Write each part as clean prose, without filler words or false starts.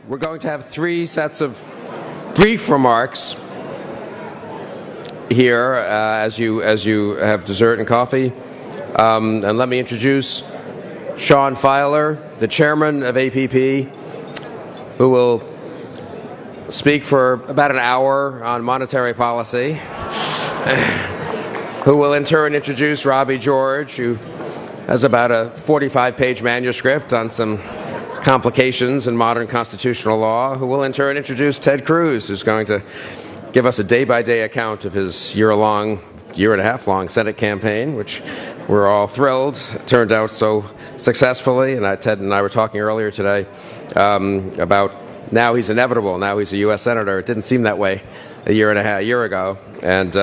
We're going to have 3 sets of brief remarks here as you have dessert and coffee. And let me introduce Sean Fieler, the chairman of APP, who will speak for about an hour on monetary policy, who will in turn introduce Robbie George, who has about a 45-page manuscript on some complications in modern constitutional law, who will in turn introduce Ted Cruz, who's going to give us a day-by-day account of his year-and-a-half-long Senate campaign, which we're all thrilled turned out so successfully. And Ted and I were talking earlier today about now he's inevitable. Now he's a U.S. Senator. It didn't seem that way a year ago. And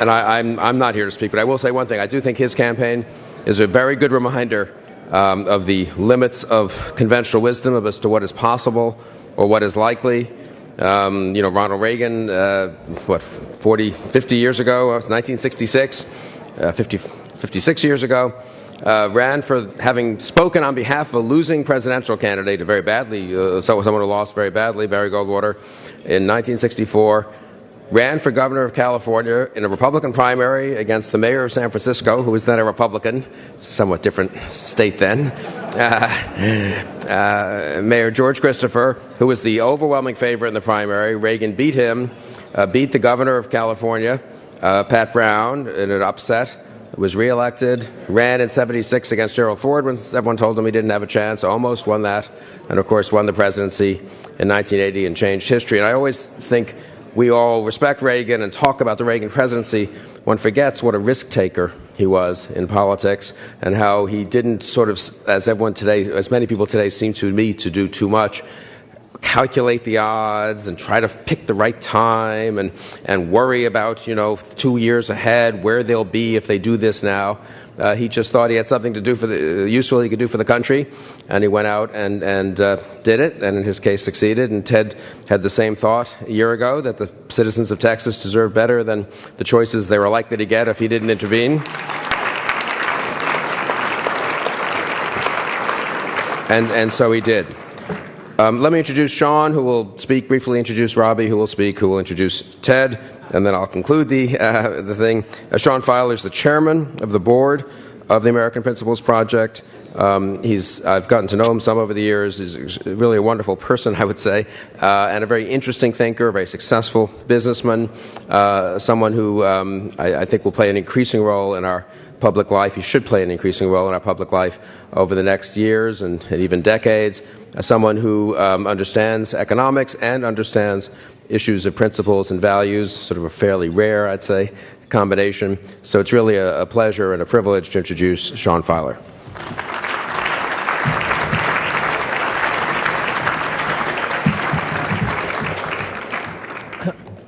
I'm not here to speak, but I will say one thing. I do think his campaign is a very good reminder of the limits of conventional wisdom as to what is possible or what is likely. Ronald Reagan, 50 years ago, 1966, 56 years ago, ran for having spoken on behalf of a losing presidential candidate very badly, someone who lost very badly, Barry Goldwater, in 1964. Ran for governor of California in a Republican primary against the mayor of San Francisco, who was then a Republican. It's a somewhat different state then. Mayor George Kristol, who was the overwhelming favorite in the primary. Reagan beat him, beat the governor of California, Pat Brown, in an upset. Was reelected, ran in 76 against Gerald Ford when everyone told him he didn't have a chance, almost won that, and of course won the presidency in 1980 and changed history. And I always think we all respect Reagan and talk about the Reagan presidency. One forgets what a risk taker he was in politics and how he didn't sort of, as many people today seem to me to do too much, calculate the odds and try to pick the right time and worry about, 2 years ahead where they'll be if they do this now. He just thought he had something to do useful he could do for the country, and he went out and did it, and in his case succeeded. And Ted had the same thought a year ago, that the citizens of Texas deserve better than the choices they were likely to get if he didn't intervene. And so he did. Let me introduce Sean, who will speak, briefly introduce Robbie, who will speak, who will introduce Ted, and then I'll conclude the thing. Sean Fieler is the chairman of the board of the American Principles Project. I've gotten to know him some over the years. He's really a wonderful person, I would say, and a very interesting thinker, a very successful businessman, someone who I think will play an increasing role in our public life. He should play an increasing role in our public life over the next years and even decades. Someone who understands economics and understands issues of principles and values, sort of a fairly rare, I'd say, combination. So it's really a pleasure and a privilege to introduce Sean Fieler.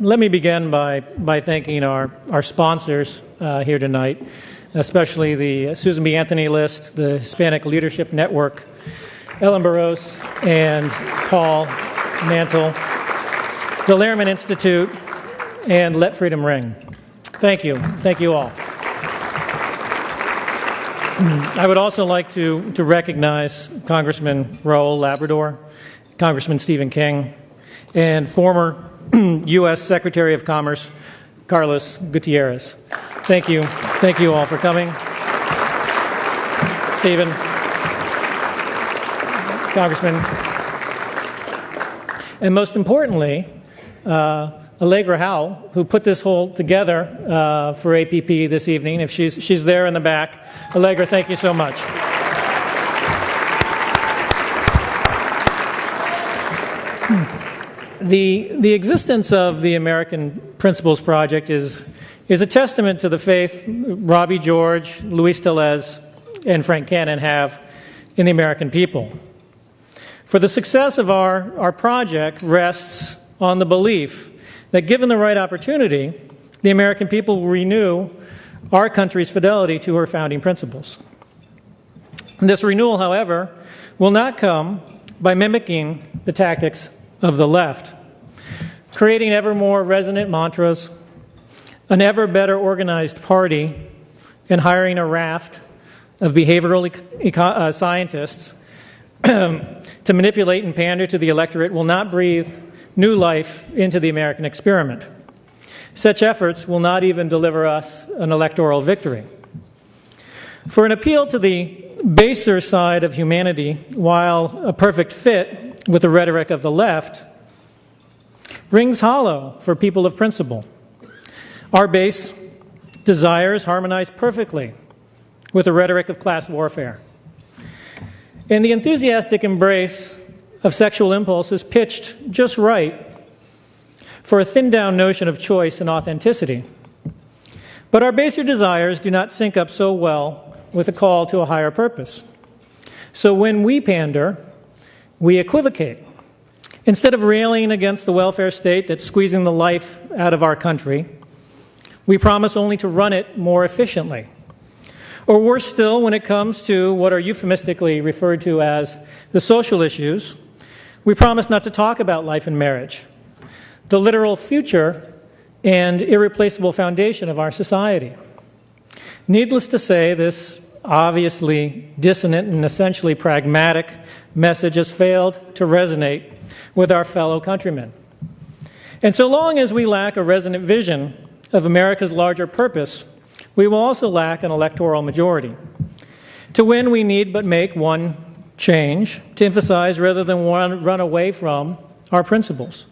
Let me begin by thanking our sponsors here tonight, especially the Susan B. Anthony List, the Hispanic Leadership Network, Ellen Burrows and Paul Mantle, the Lehrman Institute, and Let Freedom Ring. Thank you. Thank you all. I would also like to recognize Congressman Raul Labrador, Congressman Stephen King, and former U.S. Secretary of Commerce Carlos Gutierrez. Thank you. Thank you all for coming. Stephen, Congressman, and most importantly, Allegra Howe, who put this whole together for APP this evening. If she's there in the back, Allegra, thank you so much. The existence of the American Principles Project is a testament to the faith Robbie George, Luis Tellez, and Frank Cannon have in the American people. For the success of our project rests on the belief that given the right opportunity, the American people will renew our country's fidelity to her founding principles. This renewal, however, will not come by mimicking the tactics of the left, creating ever more resonant mantras, an ever better organized party, and hiring a raft of behavioral scientists to manipulate and pander to the electorate will not breathe new life into the American experiment. Such efforts will not even deliver us an electoral victory. For an appeal to the baser side of humanity, while a perfect fit with the rhetoric of the left, rings hollow for people of principle. Our base desires harmonize perfectly with the rhetoric of class warfare. And the enthusiastic embrace of sexual impulse is pitched just right for a thinned-down notion of choice and authenticity. But our baser desires do not sync up so well with a call to a higher purpose. So when we pander, we equivocate. Instead of railing against the welfare state that's squeezing the life out of our country, we promise only to run it more efficiently. Or worse still, when it comes to what are euphemistically referred to as the social issues, we promise not to talk about life and marriage, the literal future and irreplaceable foundation of our society. Needless to say, this obviously dissonant and essentially pragmatic message has failed to resonate with our fellow countrymen. And so long as we lack a resonant vision of America's larger purpose, we will also lack an electoral majority. To win, we need but make one change, to emphasize rather than run away from our principles.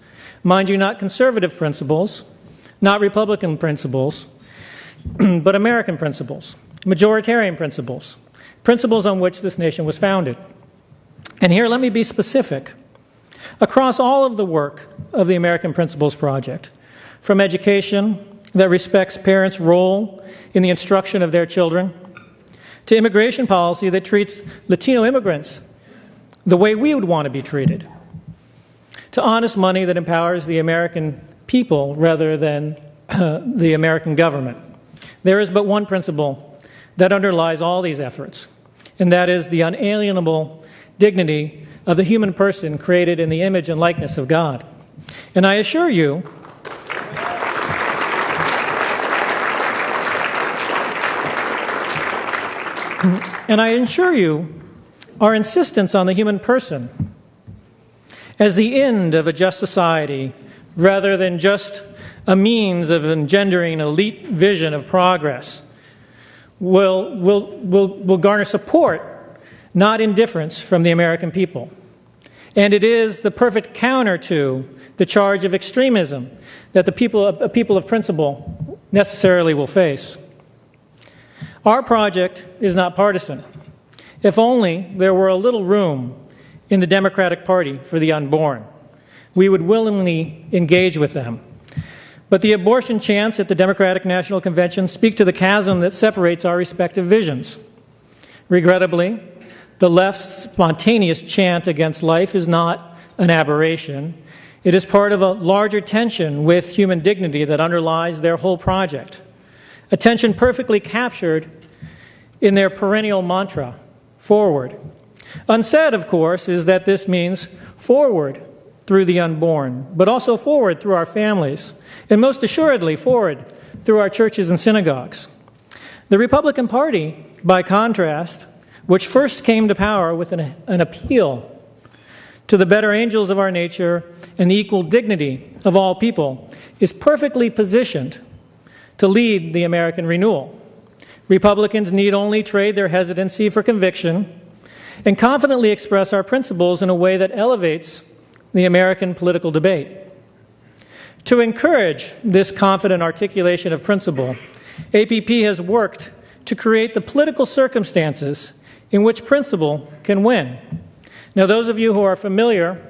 Mind you, not conservative principles, not Republican principles, but American principles, majoritarian principles, principles on which this nation was founded. And here, let me be specific. Across all of the work of the American Principles Project, from education that respects parents' role in the instruction of their children, to immigration policy that treats Latino immigrants the way we would want to be treated, to honest money that empowers the American people rather than the American government. There is but one principle that underlies all these efforts, and that is the unalienable dignity of the human person created in the image and likeness of God. And I assure you, our insistence on the human person as the end of a just society, rather than just a means of engendering an elite vision of progress, will garner support, not indifference, from the American people. And it is the perfect counter to the charge of extremism that the people of principle necessarily will face. Our project is not partisan. If only there were a little room in the Democratic Party for the unborn, we would willingly engage with them. But the abortion chants at the Democratic National Convention speak to the chasm that separates our respective visions. Regrettably, the left's spontaneous chant against life is not an aberration. It is part of a larger tension with human dignity that underlies their whole project, a tension perfectly captured in their perennial mantra, forward. Unsaid, of course, is that this means forward through the unborn, but also forward through our families, and most assuredly forward through our churches and synagogues. The Republican Party, by contrast, which first came to power with an appeal to the better angels of our nature and the equal dignity of all people, is perfectly positioned to lead the American renewal. Republicans need only trade their hesitancy for conviction and confidently express our principles in a way that elevates the American political debate. To encourage this confident articulation of principle, APP has worked to create the political circumstances in which principle can win. Now, those of you who are familiar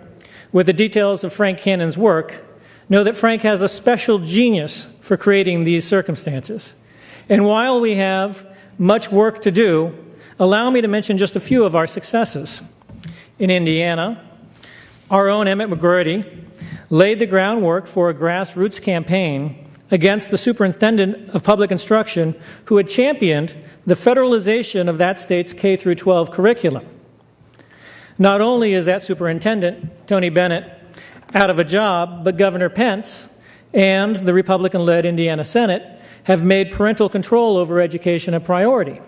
with the details of Frank Cannon's work know that Frank has a special genius for creating these circumstances. And while we have much work to do, allow me to mention just a few of our successes. In Indiana, our own Emmett McGroarty laid the groundwork for a grassroots campaign against the superintendent of public instruction who had championed the federalization of that state's K-12 curriculum. Not only is that superintendent, Tony Bennett, out of a job, but Governor Pence and the Republican-led Indiana Senate have made parental control over education a priority.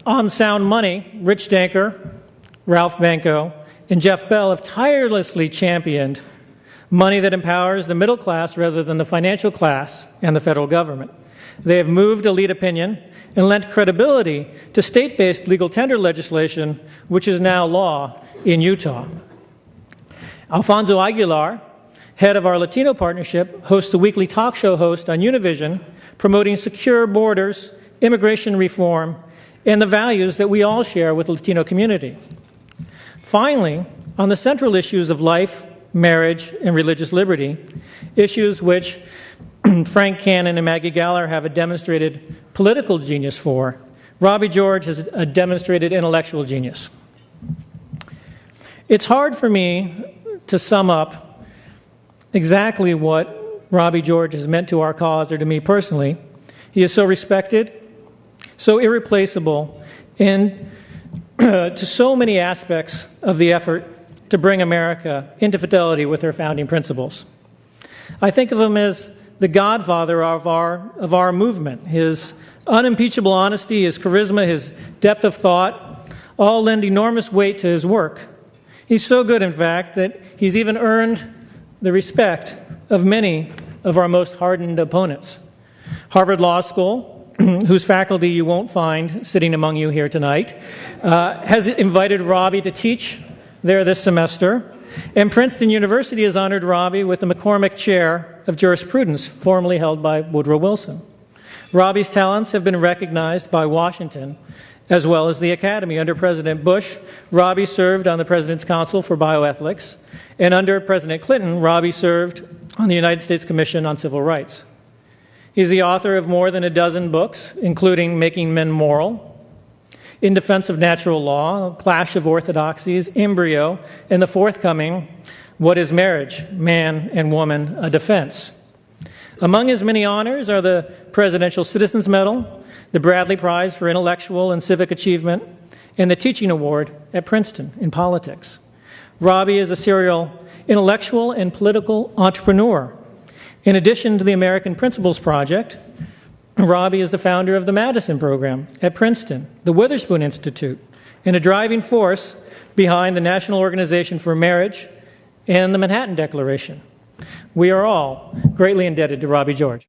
On Sound Money, Rich Danker, Ralph Benko, and Jeff Bell have tirelessly championed money that empowers the middle class rather than the financial class and the federal government. They have moved elite opinion and lent credibility to state-based legal tender legislation, which is now law in Utah. Alfonso Aguilar, head of our Latino partnership, hosts the weekly talk show host on Univision, promoting secure borders, immigration reform, and the values that we all share with the Latino community. Finally, on the central issues of life, marriage, and religious liberty, issues which Frank Cannon and Maggie Galler have a demonstrated political genius for, Robbie George has a demonstrated intellectual genius. It's hard for me to sum up exactly what Robbie George has meant to our cause or to me personally. He is so respected, so irreplaceable, and to so many aspects of the effort to bring America into fidelity with her founding principles. I think of him as the godfather of our movement. His unimpeachable honesty, his charisma, his depth of thought all lend enormous weight to his work. He's so good, in fact, that he's even earned the respect of many of our most hardened opponents. Harvard Law School, whose faculty you won't find sitting among you here tonight, has invited Robbie to teach there this semester. And Princeton University has honored Robbie with the McCormick Chair of Jurisprudence, formerly held by Woodrow Wilson. Robbie's talents have been recognized by Washington as well as the Academy. Under President Bush, Robbie served on the President's Council for Bioethics, and under President Clinton, Robbie served on the United States Commission on Civil Rights. He's the author of more than a dozen books, including Making Men Moral, In Defense of Natural Law, Clash of Orthodoxies, Embryo, and the forthcoming What is Marriage? Man and Woman, a Defense. Among his many honors are the Presidential Citizens Medal, the Bradley Prize for Intellectual and Civic Achievement, and the Teaching Award at Princeton in politics. Robbie is a serial intellectual and political entrepreneur. In addition to the American Principles Project, Robbie is the founder of the Madison Program at Princeton, the Witherspoon Institute, and a driving force behind the National Organization for Marriage and the Manhattan Declaration. We are all greatly indebted to Robbie George.